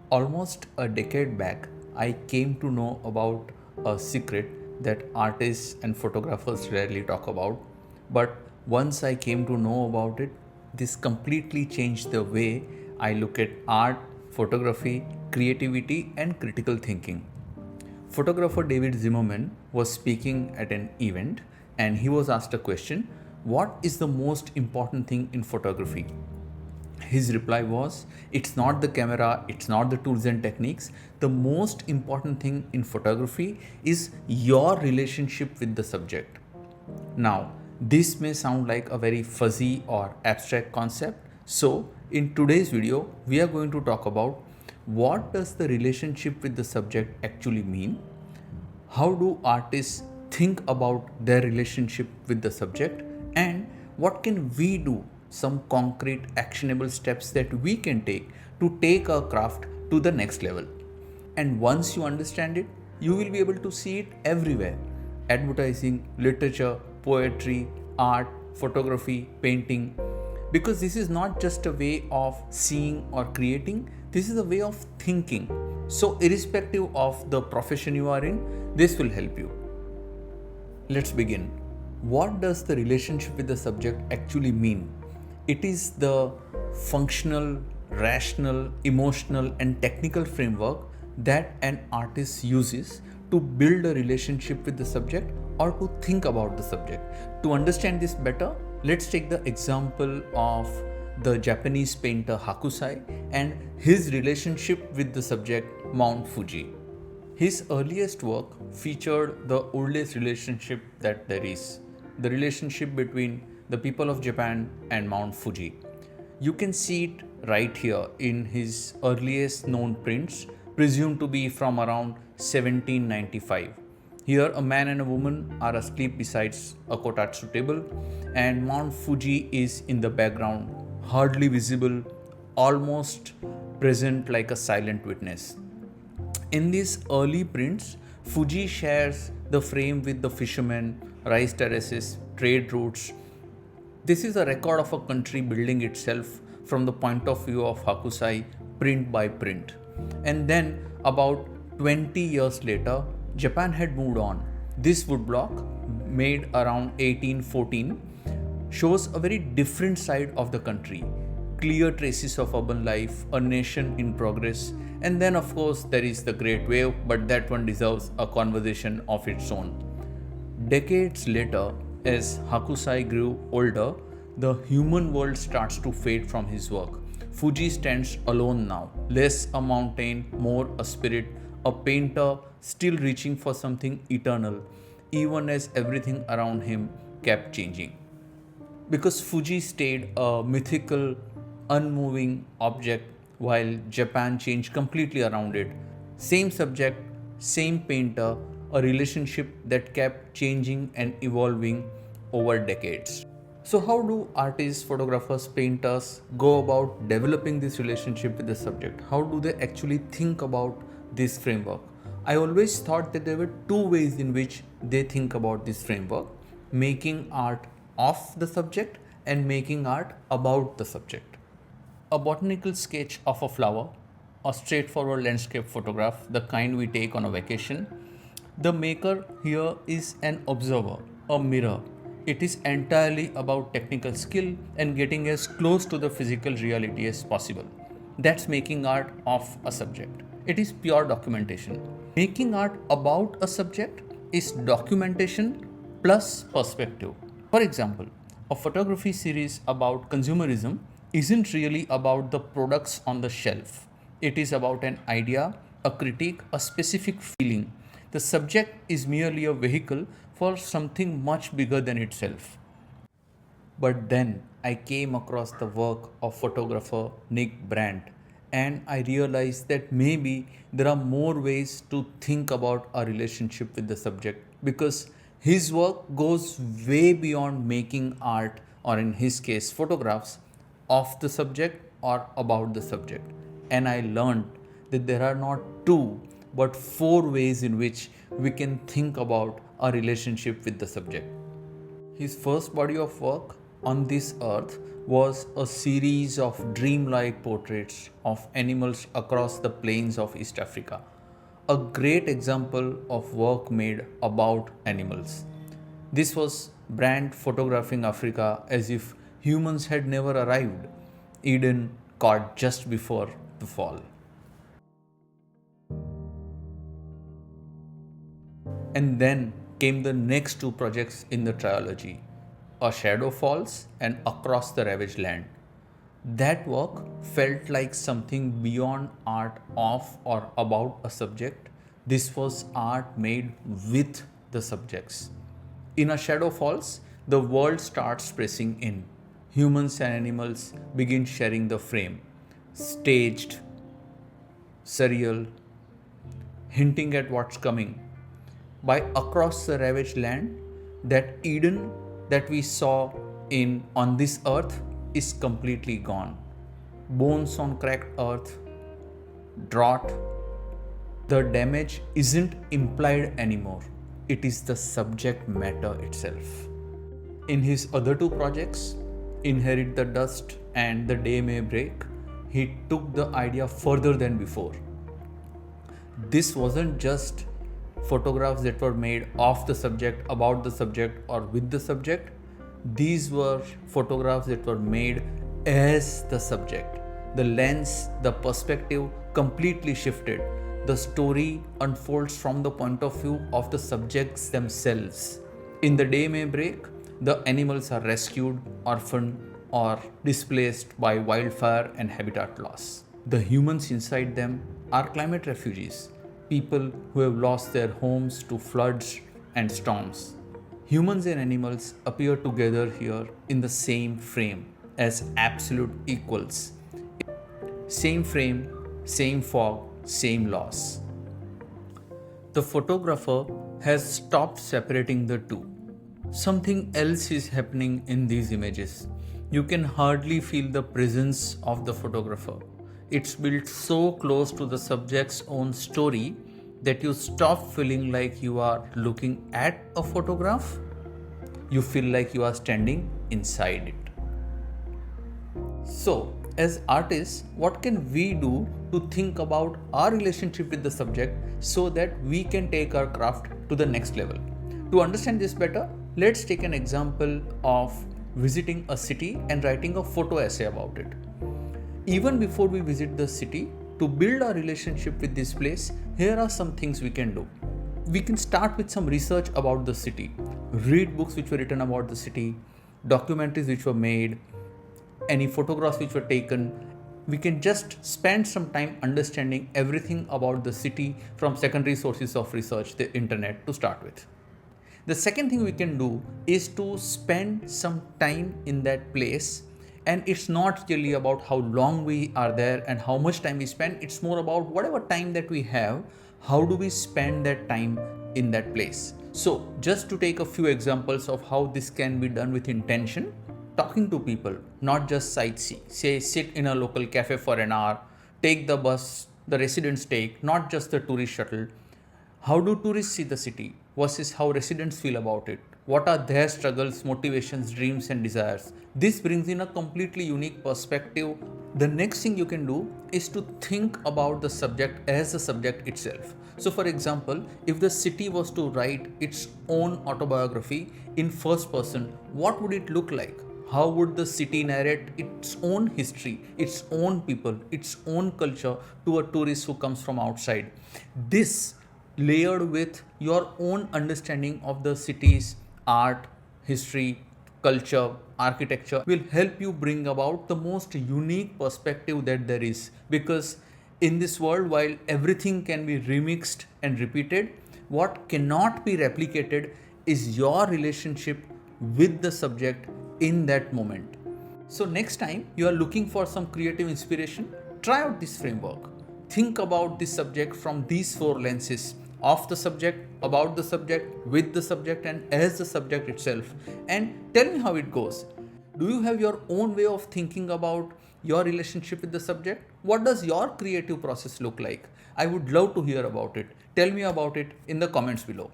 Almost a decade back, I came to know about a secret that artists and photographers rarely talk about. But once I came to know about it, this completely changed the way I look at art, photography, creativity, and critical thinking. Photographer David Zimmerman was speaking at an event and he was asked a question: what is the most important thing in photography? His reply was, it's not the camera, it's not the tools and techniques. The most important thing in photography is your relationship with the subject. Now, this may sound like a very fuzzy or abstract concept. So, in today's video, we are going to talk about what does the relationship with the subject actually mean? How do artists think about their relationship with the subject? And what can we do? Some concrete actionable steps that we can take to take our craft to the next level. And once you understand it, you will be able to see it everywhere: advertising, literature, poetry, art, photography, painting. Because this is not just a way of seeing or creating, this is a way of thinking. So, irrespective of the profession you are in, this will help you. Let's begin. What does the relationship with the subject actually mean? It is the functional, rational, emotional, and technical framework that an artist uses to build a relationship with the subject or to think about the subject. To understand this better, let's take the example of the Japanese painter Hokusai and his relationship with the subject Mount Fuji. His earliest work featured the oldest relationship that there is, the relationship between the people of Japan and Mount Fuji. You can see it right here in his earliest known prints, presumed to be from around 1795. Here, a man and a woman are asleep beside a kotatsu table, and Mount Fuji is in the background, hardly visible, almost present like a silent witness. In these early prints, Fuji shares the frame with the fishermen, rice terraces, trade routes. This is a record of a country building itself from the point of view of Hokusai, print by print. And then, about 20 years later, Japan had moved on. This woodblock, made around 1814, shows a very different side of the country. Clear traces of urban life, a nation in progress, and then, of course, there is the Great Wave, but that one deserves a conversation of its own. Decades later, as Hakusai grew older, the human world starts to fade from his work. Fuji stands alone now, less a mountain, more a spirit, a painter still reaching for something eternal, even as everything around him kept changing. Because Fuji stayed a mythical, unmoving object while Japan changed completely around it. Same subject, same painter, a relationship that kept changing and evolving over decades. So, how do artists, photographers, painters go about developing this relationship with the subject? How do they actually think about this framework? I always thought that there were two ways in which they think about this framework: making art of the subject and making art about the subject. A botanical sketch of a flower, a straightforward landscape photograph, the kind we take on a vacation. The maker here is an observer, a mirror. It is entirely about technical skill and getting as close to the physical reality as possible. That's making art of a subject. It is pure documentation. Making art about a subject is documentation plus perspective. For example, a photography series about consumerism isn't really about the products on the shelf. It is about an idea, a critique, a specific feeling. The subject is merely a vehicle for something much bigger than itself. But then I came across the work of photographer Nick Brandt, and I realized that maybe there are more ways to think about our relationship with the subject, because his work goes way beyond making art, or in his case, photographs of the subject or about the subject. And I learned that there are not two but four ways in which we can think about our relationship with the subject. His first body of work on this earth was a series of dreamlike portraits of animals across the plains of East Africa. A great example of work made about animals. This was Brandt photographing Africa as if humans had never arrived, Eden caught just before the fall. And then came the next two projects in the trilogy, A Shadow Falls and Across the Ravaged Land. That work felt like something beyond art of or about a subject. This was art made with the subjects. In A Shadow Falls, the world starts pressing in. Humans and animals begin sharing the frame. Staged, surreal, hinting at what's coming. By Across the Ravaged Land, that Eden that we saw in on this earth is completely gone. Bones on cracked earth, drought. The damage isn't implied anymore. It is the subject matter itself. In his other two projects, Inherit the Dust and The Day May Break, he took the idea further than before. This wasn't just photographs that were made of the subject, about the subject, or with the subject. These were photographs that were made as the subject. The lens, the perspective completely shifted. The story unfolds from the point of view of the subjects themselves. In The Day May Break, the animals are rescued, orphaned, or displaced by wildfire and habitat loss. The humans inside them are climate refugees, people who have lost their homes to floods and storms. Humans and animals appear together here in the same frame as absolute equals. Same frame, same fog, same loss. The photographer has stopped separating the two. Something else is happening in these images. You can hardly feel the presence of the photographer. It's built so close to the subject's own story that you stop feeling like you are looking at a photograph. You feel like you are standing inside it. So, as artists, what can we do to think about our relationship with the subject so that we can take our craft to the next level? To understand this better, let's take an example of visiting a city and writing a photo essay about it. Even before we visit the city, to build our relationship with this place, here are some things we can do. We can start with some research about the city, read books which were written about the city, documentaries which were made, any photographs which were taken. We can just spend some time understanding everything about the city from secondary sources of research, the internet, to start with. The second thing we can do is to spend some time in that place. And it's not really about how long we are there and how much time we spend. It's more about whatever time that we have, how do we spend that time in that place. So just to take a few examples of how this can be done with intention, talking to people, not just sightsee. Say sit in a local cafe for an hour, take the bus the residents take, not just the tourist shuttle. How do tourists see the city versus how residents feel about it? What are their struggles, motivations, dreams, and desires? This brings in a completely unique perspective. The next thing you can do is to think about the subject as the subject itself. So, for example, if the city was to write its own autobiography in first person, what would it look like? How would the city narrate its own history, its own people, its own culture to a tourist who comes from outside? This, layered with your own understanding of the city's art, history, culture, architecture, will help you bring about the most unique perspective that there is. Because in this world, while everything can be remixed and repeated, what cannot be replicated is your relationship with the subject in that moment. So next time you are looking for some creative inspiration, try out this framework. Think about this subject from these four lenses: of the subject, about the subject, with the subject, and as the subject itself. And tell me how it goes. Do you have your own way of thinking about your relationship with the subject? What does your creative process look like? I would love to hear about it. Tell me about it in the comments below.